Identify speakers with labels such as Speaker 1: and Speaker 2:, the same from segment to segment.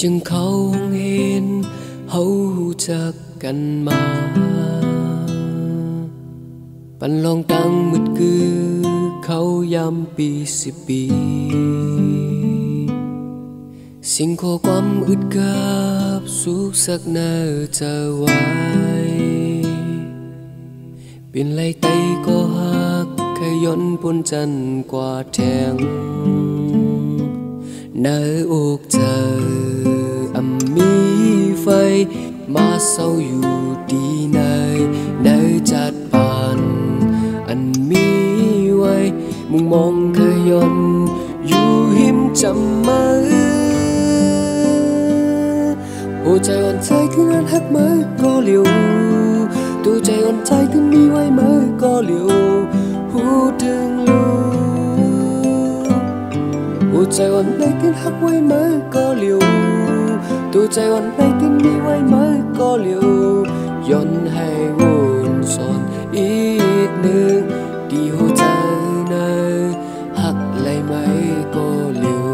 Speaker 1: จึงเขาเห็นเขาจักกันมาปันลองตั้งมืดคือเขายำปี10 ปีสิ่งขอความอึดกับสุขสักนาจะไว้เป็นไรไตก็หักขย้อนปนจันกว่าแทงเนื้ออกเจอมีไฟมาเศร้าอยู่ดีในจัดปานอันมีไว้มุงมองขย้อนอยู่หิมจำมาหัวใจอ่อนใจถึงอันหักมือก็เหลียวตัวใจอ่อนใจถึงมีไว้มือก็เหลียวหูดึงลูหัวใจอ่อนใจถึงหักไว้มือก็เหลียวตัวใจอ่อนใจถึงมีไว้มือก็เหลียวย้อนให้วนสอนอีกหนึ่งดีหัวใจเนยหักไหลไหมก็เหลียว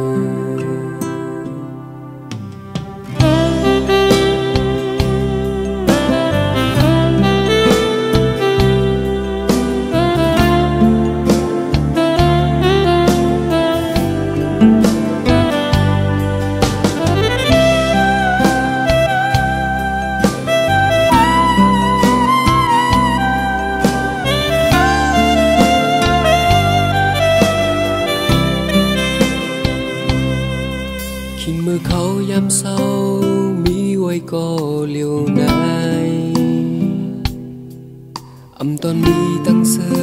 Speaker 1: เมื่อเขายามเศร้ามีไว้ก็เลี้ยวไหนตอนนี้ตั้งเสือ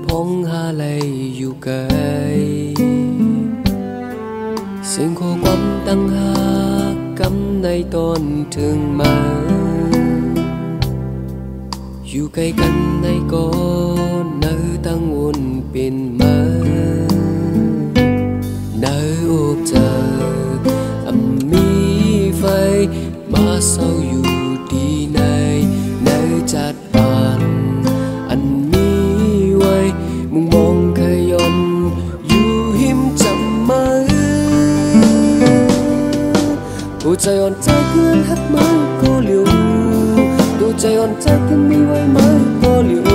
Speaker 1: พองหาไหลอยู่ไกลเสียงขอความตั้งหากกำในตอนถึงมาอยู่ใกล้กันในก่อนเนื้อตั้งวนเป็นมาเนื้ออกเจอมีไฟมาเศร้าอยู่ดีในจัดปานอันมีไว้มุงมองขย้อนอยู่หิมจำมาหัวใจอ่อนใจเพื่อนหักมือก็เหลียวตัวใจอ่อนใจที่มีไว้มือก็เหลียว